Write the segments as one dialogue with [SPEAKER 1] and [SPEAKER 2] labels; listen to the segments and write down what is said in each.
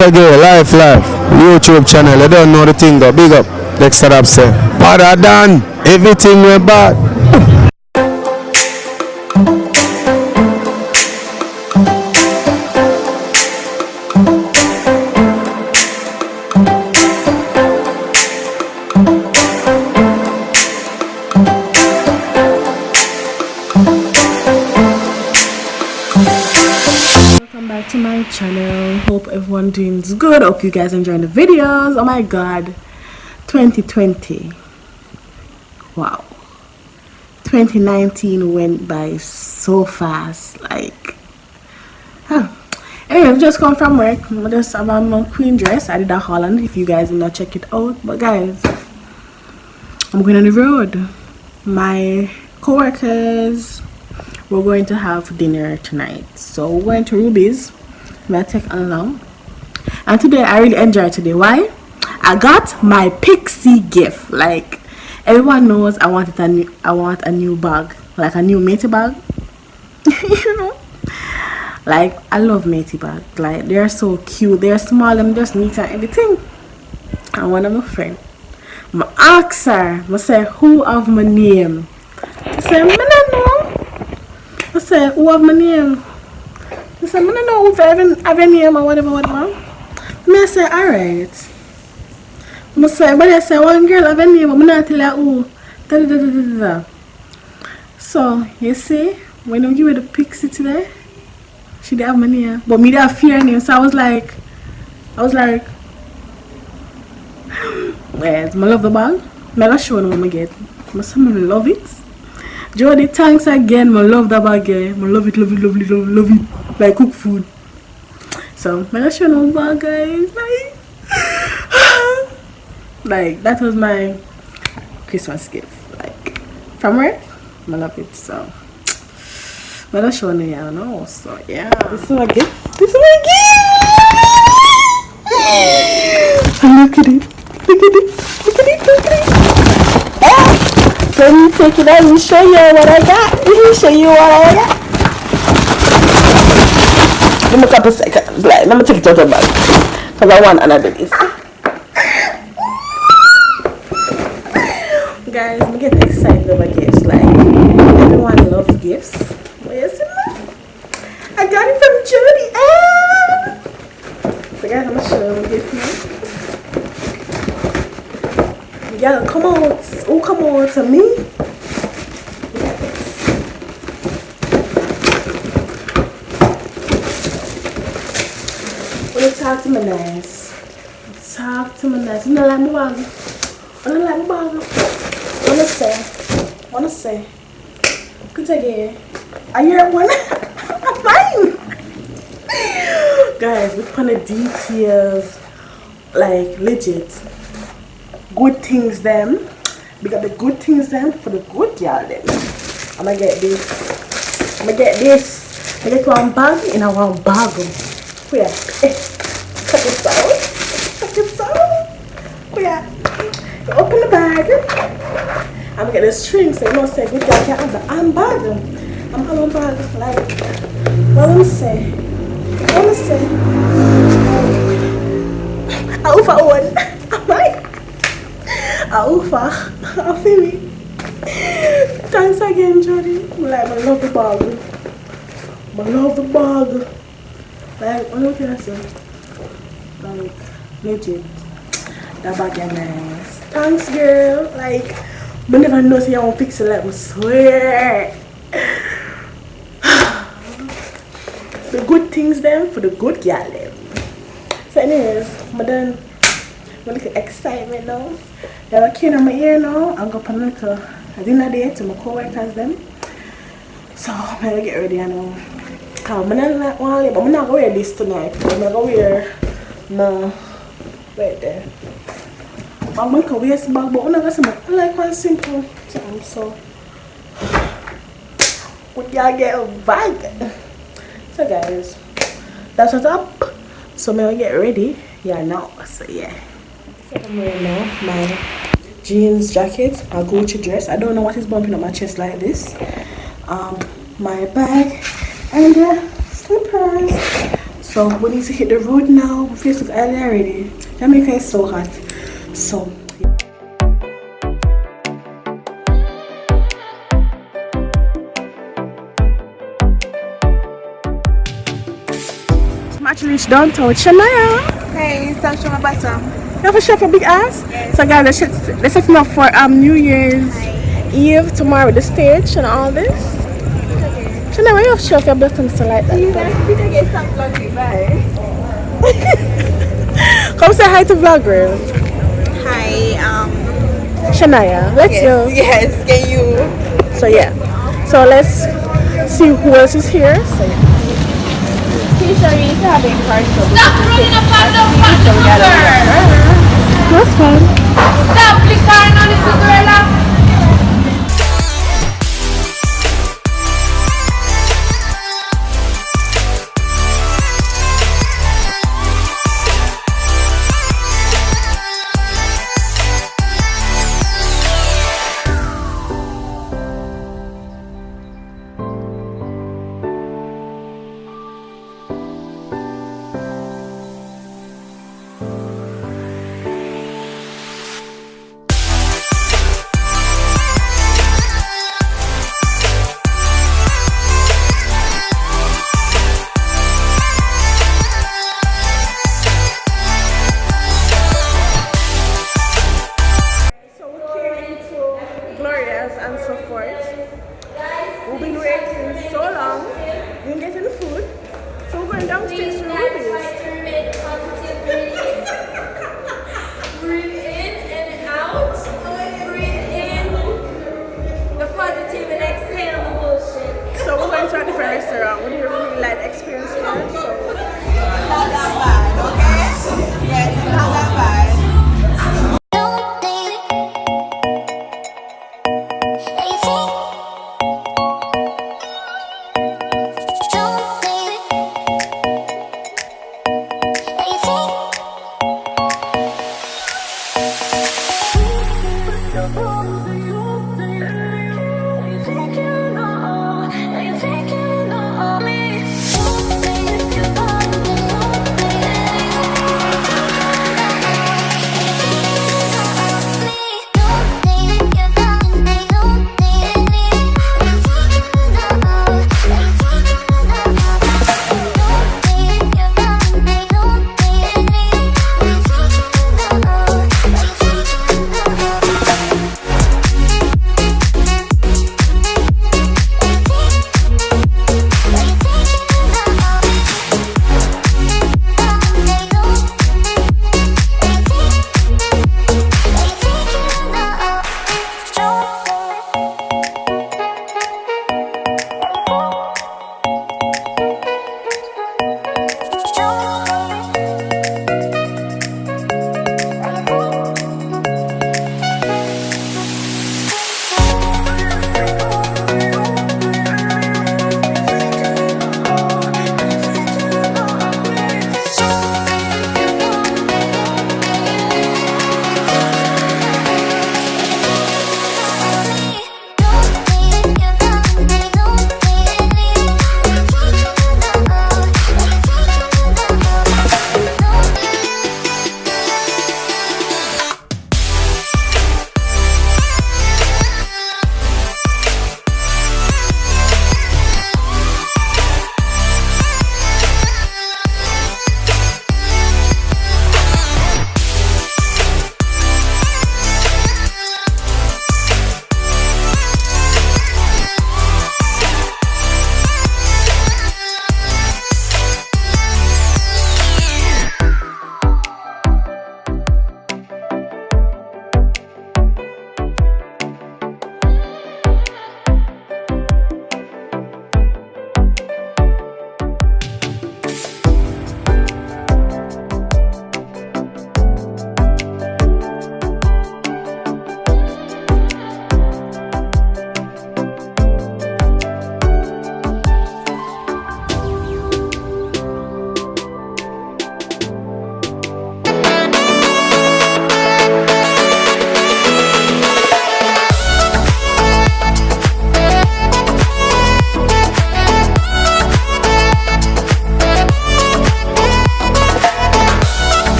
[SPEAKER 1] Petagaye, life, YouTube channel. I don't know the thing, but big up. Dexter up say, better than everything we bad.
[SPEAKER 2] Welcome back to my channel. Hope everyone doing good. Hope you guys enjoying the videos. Oh my god, 2020, wow, 2019 went by so fast. Like, anyway, I just come from work. I just have my queen dress. I did a Holland, if you guys did not check it out. But guys, I'm going on the road. My co-workers, we're going to have dinner tonight, so we're going to Ruby's. I'm gonna take along, and today I really enjoyed today. Why? I got my pixie gift. Like, everyone knows I want a new bag, like a new matey bag. You know, like I love matey bag. Like, they're so cute, they're small and just neat and everything. And one of my friend, I ask her, I say, who have my name? I say, I don't know. I say, who have my name? I said, I don't know if I have a name or whatever. I say, alright. I say, one girl have a name, I'm not tell her who. Da, da, da, da, da, da. So, you see, when I give her the pixie today, she didn't have my name. But me didn't fear name, so I was like, wait, I love the bag. I'm going to show them what I get. I say, I love it. Jody, thanks again. I love that bag. I love it. Like cook food. So, I'm gonna show you bag, guys. Like, that was my Christmas gift. Like, from work, I love it. So, I'm gonna show you now. So, yeah, this is my gift. Look at it. Let me take it out and show you what I got. Give me a couple seconds. Like, let me take it out of the bag, because I want another this. Guys, I get excited over gifts. Like, everyone loves gifts. Where's it? I got it from Jody. So guys, I'm going to show you a gift now. Yeah, come on. Oh, come on to me. When you talk to me nice. You don't like my bag. Wanna say. Petagaye. Are you at one? I'm fine. Guys, look on the details. Like, legit. Good things them. We got the good things them for the good girl them. I'm gonna get this. I get one bag in a one bag. Where? Cut this out. Where? You open the bag. I'm gonna get the string so you know say good girl can't have the handbag. I'm having a bag like what I'm say. I offer one. I'm like I feel me. Thanks again, Jody. Like, I love the bag. Like, what can I say? Like, legit. That bag is nice. Thanks, girl. Like, I never know so you won't fix it. Like, I swear. The good things them for the good girl them. So, anyways, I'm done. I'm a little excitement now. They have a kid in my ear now. I'm going to put a dinner date to my co-workers them. So I'm going to get ready now. I'm not going to wear this tonight. I'm going to wear no right there. I'm going to wear this bag, but I'm not going to like one simple thing. So would y'all get a bag? So guys, that's what's up. So I'm going to get ready. Yeah, now. So yeah. I'm wearing now my jeans jacket, my Gucci dress. I don't know what is bumping up my chest like this. My bag and slippers. So So we need to hit the road now. My face is early already. Jamaica is so hot. So I'm actually reached downtown with Shania.
[SPEAKER 3] Hey, stop showing my bottom.
[SPEAKER 2] You have a chef a big ass? Yes. So guys, they're setting up for New Year's Eve tomorrow with the stage and all this. Shania, why you have chef your bottom so like that?
[SPEAKER 3] You guys think I get some vlogging, bye.
[SPEAKER 2] Come say hi to vloggers.
[SPEAKER 3] Hi,
[SPEAKER 2] Shania, let's go.
[SPEAKER 3] Yes, can you?
[SPEAKER 2] So yeah, so let's see who else is here. So yeah.
[SPEAKER 3] Keisha, we need to have a card.
[SPEAKER 4] Stop running up on the sugar!
[SPEAKER 2] That's fun.
[SPEAKER 4] Stop clicking on the sugar!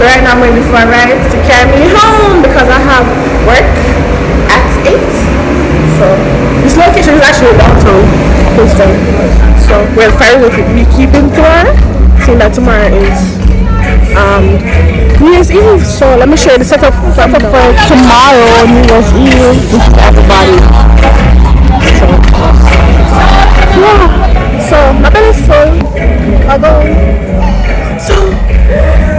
[SPEAKER 2] So right now I'm waiting for a ride to carry me home because I have work at 8. So this location is actually downtown Houston. So we're fine with me keeping tour. Seeing that tomorrow is New Year's Eve. So let me show you the setup for tomorrow, New Year's Eve. This is everybody. So yeah. So my belly's full. I'll go. So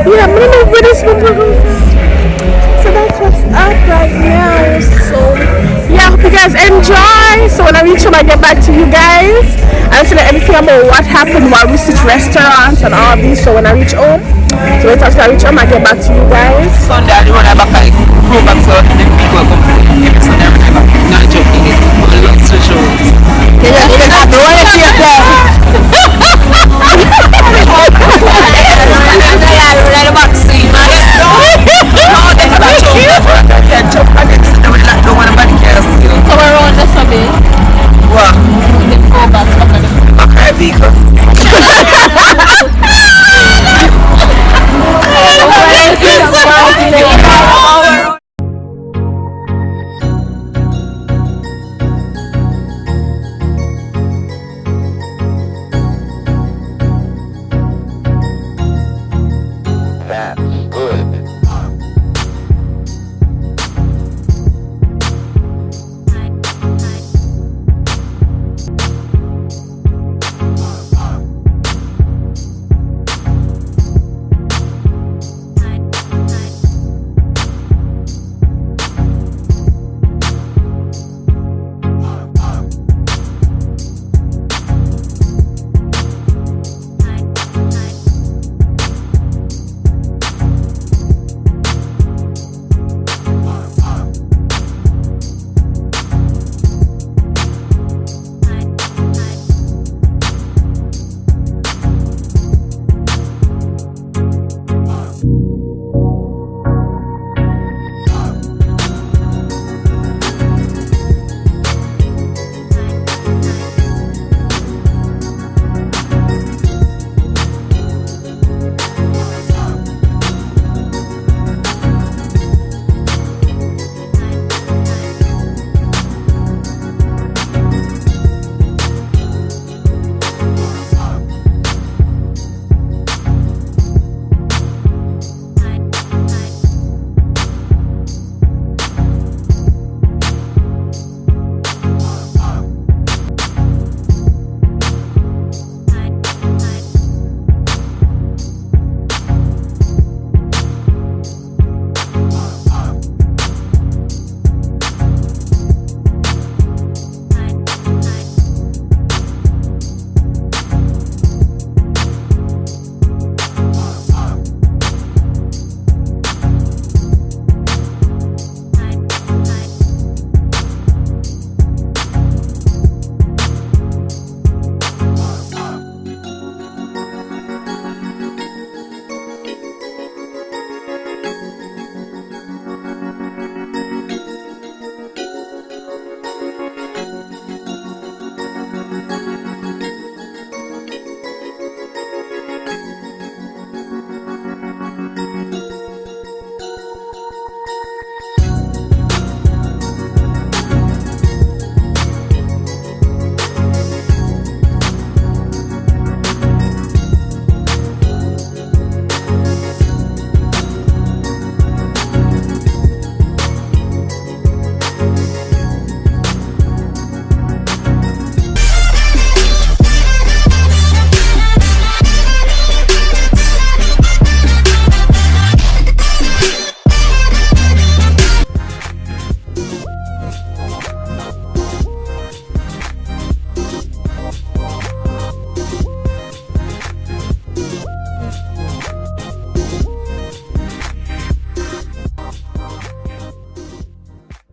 [SPEAKER 2] yeah, I'm gonna with this one. So that's what's up right now. So yeah, hope you guys enjoy. So when I reach home, I get back to you guys. I'll tell you everything about what happened while we switch restaurants and all of these. So when I reach home, so wait until I reach home, I get back to you guys.
[SPEAKER 5] Sunday, I want to go back so the people come Sunday, I back. Not